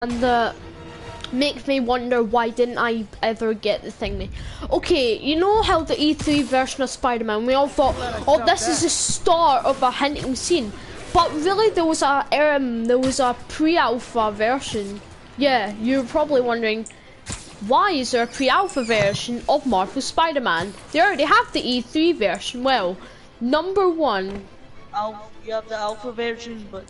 and makes me wonder why didn't I ever get the thingy. Okay, you know how the E3 version of Spider-Man, we all thought, oh, this is the start of a hinting scene, but really there was a pre-alpha version. Yeah, you're probably wondering, why is there a pre-alpha version of Marvel Spider-Man? They already have the E3 version. Well, number one. You have the alpha version, but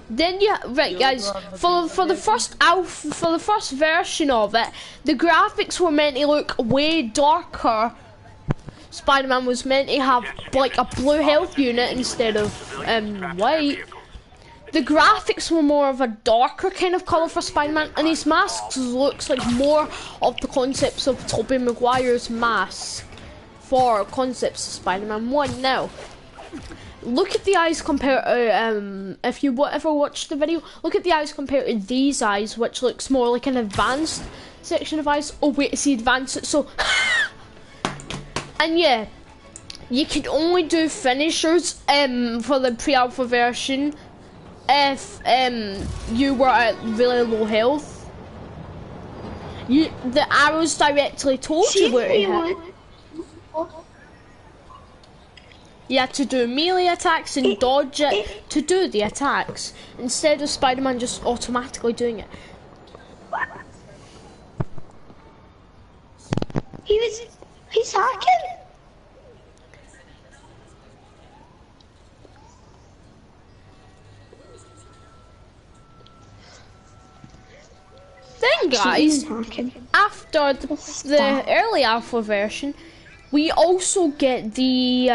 then right guys, for the first version of it, the graphics were meant to look way darker. Spider-Man was meant to have like a blue health unit instead of white. The graphics were more of a darker kind of colour for Spider-Man, and his mask looks like more of the concepts of Tobey Maguire's mask for concepts of Spider-Man 1 now. Look at the eyes compared to, if you ever watched the video, look at the eyes compared to these eyes, which looks more like an advanced section of eyes. Oh wait, it's the advanced, so... And yeah, you can only do finishers for the pre-alpha version if you were at really low health. The arrows directly told you where to hit. You had to do melee attacks and dodge it to do the attacks, instead of Spider-Man just automatically doing it. He's hacking. Then guys, after the early alpha version, we also get the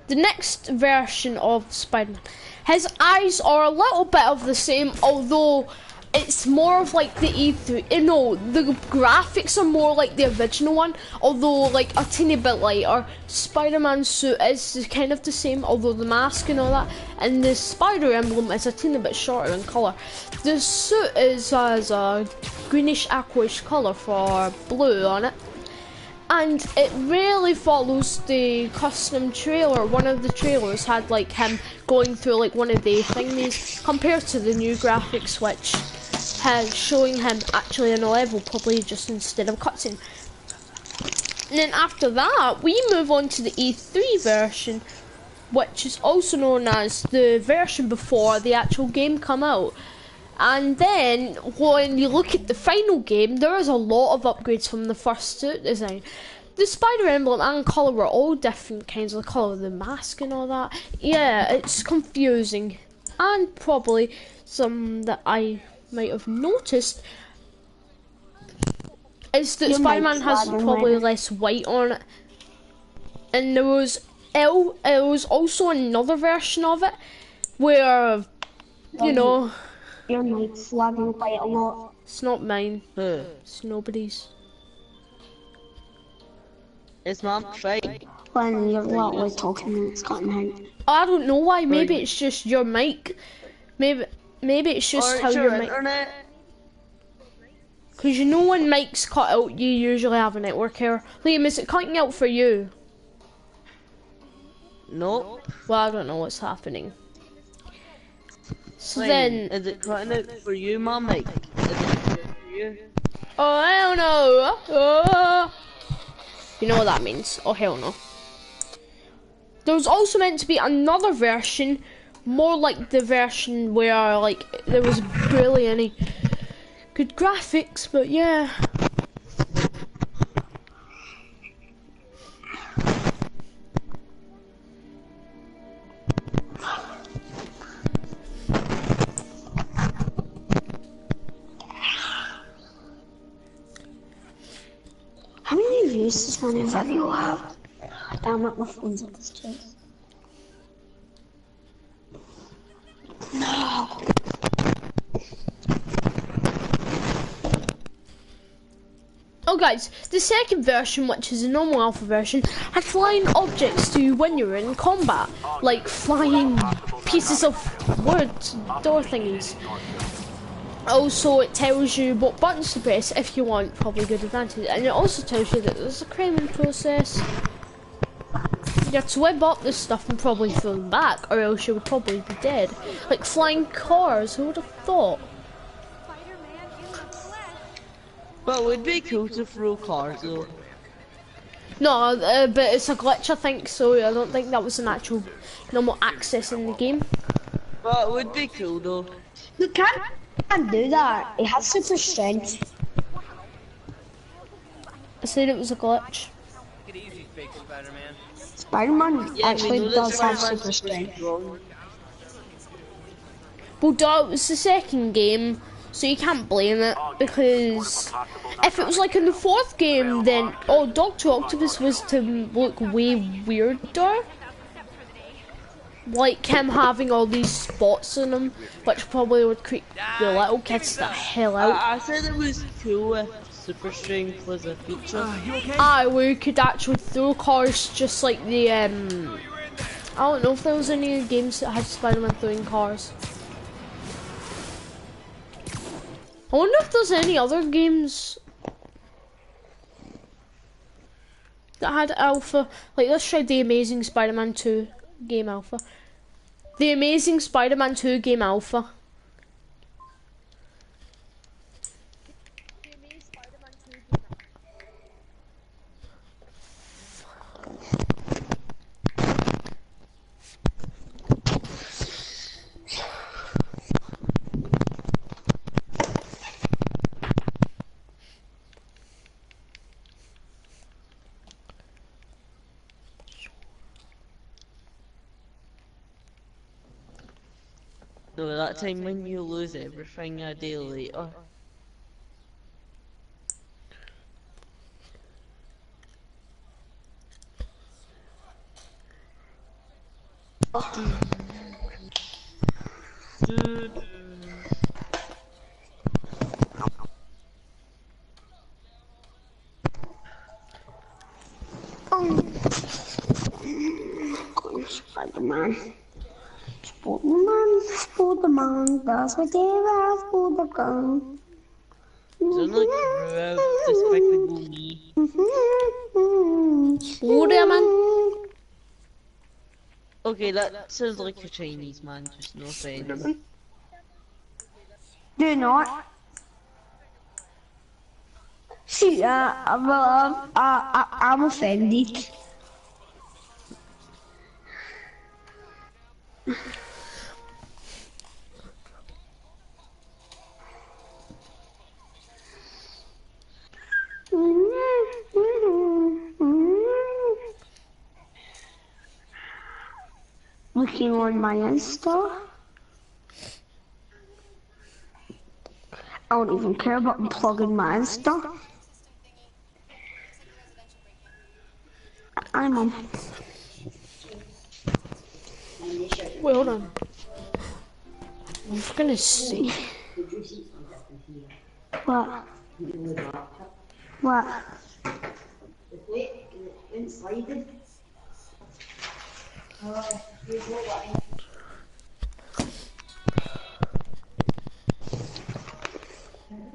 next version of Spider-Man. His eyes are a little bit of the same, although it's more of like the E3. No, the graphics are more like the original one, although like a teeny bit lighter. Spider-Man's suit is kind of the same, although the mask and all that, and the spider emblem is a teeny bit shorter in colour. The suit is as a greenish aquish colour for blue on it, and it really follows the custom trailer. One of the trailers had like him going through like one of the thingies compared to the new graphics, which has showing him actually in a level, probably just instead of cutscene. And then after that, we move on to the E3 version, which is also known as the version before the actual game come out. And then when you look at the final game, there is a lot of upgrades from the first suit design. The spider emblem and colour were all different kinds of colour, the mask and all that. Yeah, it's confusing, and probably some that I might have noticed is that Spider-Man has probably less white on it. And there was also another version of it where, you know, your mic's lagging quite a lot. It's not mine. It's nobody's. It's not fake. When you're literally talking, it's cutting out. I don't know why. Maybe it's just your mic. Maybe it's just how your mic. Because you know when mics cut out, you usually have a network error. Liam, is it cutting out for you? Nope. Well, I don't know what's happening. So Liam, then, is it cutting out for you, Mummy? Is it for you? oh, I don't know. Oh. You know what that means? Oh hell no. There was also meant to be another version, more like the version where like there was barely any good graphics, but yeah. How many views does my new video have? Damn it, my phone's at this chase. No. Oh guys, the second version, which is a normal alpha version, had flying objects to when you're in combat, like flying pieces of wood, door thingies. Also, it tells you what buttons to press if you want probably good advantage, and it also tells you that there's a cramming process. You have to web up this stuff and probably throw them back, or else you would probably be dead. Like flying cars, who would have thought? But it would be cool to throw cars though. No, but it's a glitch, I think, so I don't think that was an actual normal access in the game. But it would be cool though. You can't do that. It has super strength. I said it was a glitch. Take it easy, fake Spider-Man. Spider-Man Yeah, actually we know does that have Spider-Man's super strength. strong. Well, duh, it was the second game, so you can't blame it, because if it was like in the fourth game, then Dr. Octopus was to look way weirder. Like him having all these spots on him, which probably would creep the little kids the hell out. I said it was cool if super strength was a feature. Where you could actually throw cars just like the, I don't know if there was any games that had Spider-Man throwing cars. I wonder if there's any other games that had alpha. Like, let's try the Amazing Spider-Man 2 game alpha. The Amazing Spider-Man 2 game alpha. No, that time when you lose everything a day later. Spider-Man. Spider-Man, that's what they have for the gun. Sound like throughout Despicable Me. Spider-Man. Okay, that sounds like a Chinese man, just no offense. Do not. See, I'm offended. Looking on my Insta. I don't even care about unplugging my Insta. I'm on. Wait, hold on. I'm gonna see. What? What?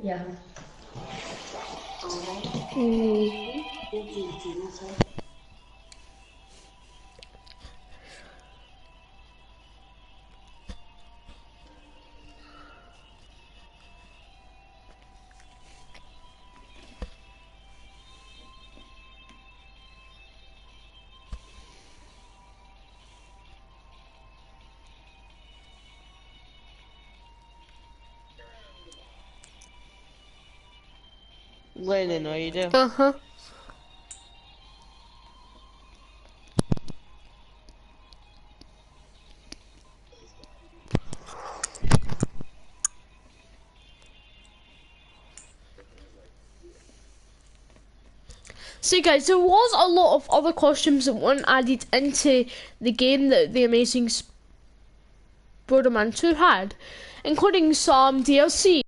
Yeah. Lennon, are you there? Uh-huh. So guys, there was a lot of other costumes that weren't added into the game that the Amazing Spider-Man 2 had, including some DLC.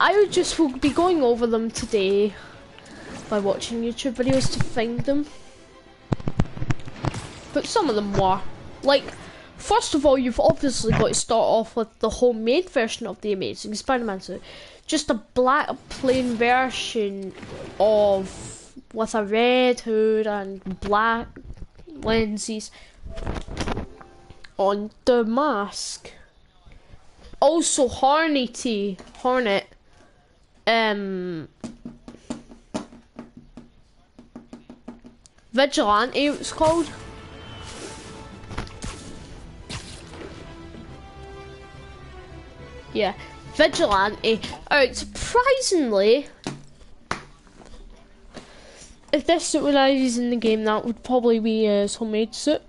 I would just will be going over them today by watching YouTube videos to find them. But some of them were. Like, first of all, you've obviously got to start off with the homemade version of the Amazing Spider-Man 2. Just a black plain version of with a red hood and black lenses on the mask. Also Hornet, Vigilante it's called. Yeah, Vigilante. Alright, surprisingly, if this suit was used in the game, that would probably be his homemade suit.